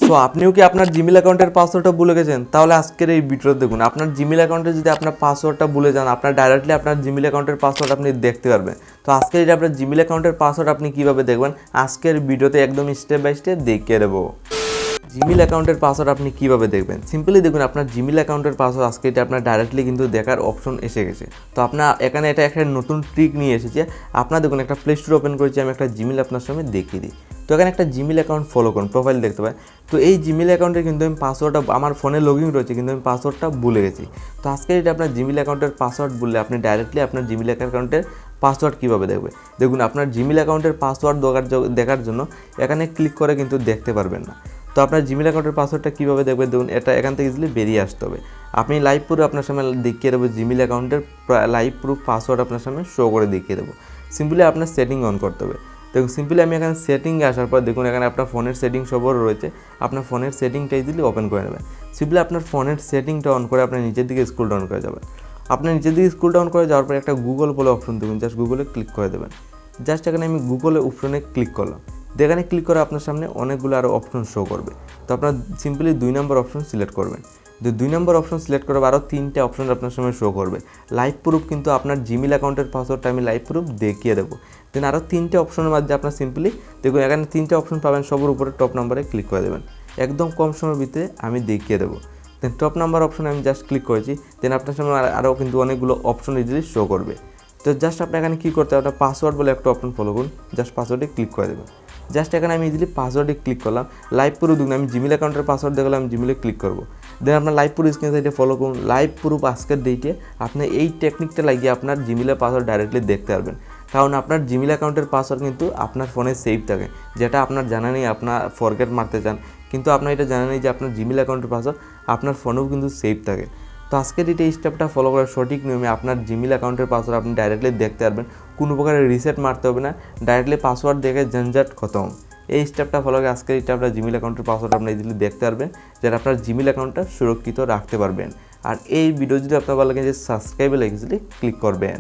So আপনিও কি আপনার জিমেল অ্যাকাউন্টের পাসওয়ার্ডটা ভুলে গেছেন? তাহলে আজকের এই ভিডিওতে দেখুন, আপনার জিমেল অ্যাকাউন্টে যদি আপনার পাসওয়ার্ডটা ভুলে যান, আপনার ডাইরেক্টলি আপনার জিমেল অ্যাকাউন্টের পাসওয়ার্ড আপনি দেখতে পারবেন। তো আজকের এটা আপনার জিমেল অ্যাকাউন্টের পাসওয়ার্ড আপনি কীভাবে দেখবেন, আজকের ভিডিওতে একদম স্টেপ বাই স্টেপ দেখিয়ে দেবো। জিমেল অ্যাকাউন্টের পাসওয়ার্ড আপনি কীভাবে দেখবেন? সিম্পলি দেখুন, আপনার জিমেল অ্যাকাউন্টের পাসওয়ার্ড আজকে এটা আপনার ডাইরেক্টলি কিন্তু দেখার অপশন এসে গেছে। তো আপনার এখানে এটা একটা নতুন ট্রিক নিয়ে এসেছে। আপনার দেখুন, একটা প্লে স্টোর ওপেন করেছি, আমি একটা জিমেল আপনার সামনে দেখিয়ে দিই। তো এখানে একটা জিমেল অ্যাকাউন্ট ফলো করুন, প্রোফাইল দেখতে পাই। তো এই জিমেল অ্যাকাউন্টে কিন্তু আমি পাসওয়ার্ডটা আমার ফোনে লগ ইন রয়েছে, কিন্তু আমি পাসওয়ার্ডটা ভুলে গেছি। তো আজকে এটা আপনার জিমেল অ্যাকাউন্টের পাসওয়ার্ড বললে আপনি ডাইরেক্টলি আপনার জিমেল অ্যাকাউন্টের পাসওয়ার্ড কীভাবে দেখবে দেখুন, আপনার জিমেল অ্যাকাউন্টের পাসওয়ার্ড দেখার জন্য এখানে ক্লিক করে কিন্তু দেখতে পারবেন না। তো আপনার জিমেল অ্যাকাউন্টের পাসওয়ার্ডটা কীভাবে দেখবেন দেখুন, এটা এখান থেকে ইজিলি বেরিয়ে আসতে হবে। আপনি লাইভ প্রুফ আপনার সামনে দেখিয়ে দেবো, জিমেল অ্যাকাউন্টের লাইভ প্রুফ পাসওয়ার্ড আপনার সামনে শো করে দেখিয়ে দেবো। সিম্পলি আপনার সেটিং অন করতে হবে। দেখুন, সিম্পলি আমি এখানে সেটিংয়ে আসার পর দেখুন, এখানে আপনার ফোনের সেটিং সবর রয়েছে। আপনার ফোনের সেটিংটা ইজিলি ওপেন করে নেবেন। সিম্পলি আপনার ফোনের সেটিংটা অন করে আপনার নিচের দিকে স্ক্রল ডাউন করে যাবেন। আপনার নিচের দিকে স্ক্রল ডাউন করে যাওয়ার পর একটা গুগল বলে অপশন দেবেন, জাস্ট গুগলে ক্লিক করে দেবেন। জাস্ট এখানে আমি গুগলে অপশনে ক্লিক করলাম। এখানে ক্লিক করে আপনার সামনে অনেকগুলো আরও অপশন শো করবে। তো আপনার সিম্পলি 2 নম্বর অপশন সিলেক্ট করবেন। 2 নম্বর অপশন সিলেক্ট করে আরও 3টে অপশন আপনার সামনে শো করবে। লাইভ প্রুফ কিন্তু আপনার জিমেল অ্যাকাউন্টের পাসওয়ার্ডটা আমি লাইভ প্রুফ দেখিয়ে দেবো। দেন আরও 3টে অপশনের মধ্যে আপনার সিম্পলি দেখুন, এখানে 3টে অপশন পাবেন, সবার উপরে টপ নাম্বারে ক্লিক করে দেবেন। একদম কম সময়ের ভিতরে আমি দেখিয়ে দেবো। দেন টপ নাম্বার অপশনে আমি জাস্ট ক্লিক করেছি। দেন আপনার সামনে আরও কিন্তু অনেকগুলো অপশন ইজিলি শো করবে। তো জাস্ট আপনি এখানে কী করতে হবে, পাসওয়ার্ড বলে একটা অপশন ফলো করুন, জাস্ট পাসওয়ার্ডে ক্লিক করে দেবেন। জাস্ট এখানে আমি ইজিলি পাসওয়ার্ডে ক্লিক করলাম। লাইভ প্রুফ দেখুন, আমি জিমেল অ্যাকাউন্টের পাসওয়ার্ড দেখলাম, আমি জিমেলে ক্লিক করবো। দেন আপনার লাইভ প্রুফ স্ক্রিন সাইডে ফলো করুন। লাইভ প্রুফ আজকের ডেটে আপনি এই টেকনিকটা লাগিয়ে আপনার জিমেলের পাসওয়ার্ড ডাইরেক্টলি দেখতে পারবেন। কারণ আপনার জিমেল অ্যাকাউন্টের পাসওয়ার্ড কিন্তু আপনার ফোনে সেভ থাকে, যেটা আপনার জানা নেই, আপনার ফরগেট মারতে চান, কিন্তু আপনার এটা জানা নেই যে আপনার জিমেল অ্যাকাউন্টের পাসওয়ার্ড আপনার ফোনেও কিন্তু সেভ থাকে। তো আজকের এই স্টেপটা ফলো করার সঠিক নিয়মে আপনার জিমেল অ্যাকাউন্টের পাসওয়ার্ড আপনি ডাইরেক্টলি দেখতে পারবেন। কোনো প্রকারের রিসেট মারতে হবে না, ডাইরেক্টলি পাসওয়ার্ড দেখে ঝঞ্ঝাট খতম। এই স্টেপটা ফলো করে আজকের এটা আপনার জিমেল অ্যাকাউন্টের পাসওয়ার্ড আপনি ইজিলি দেখতে পারবেন, যেটা আপনার জিমেল অ্যাকাউন্টটা সুরক্ষিত রাখতে পারবেন। আর এই ভিডিও যদি আপনার ভালো লাগে, সাবস্ক্রাইবে ইজিলি ক্লিক করবেন।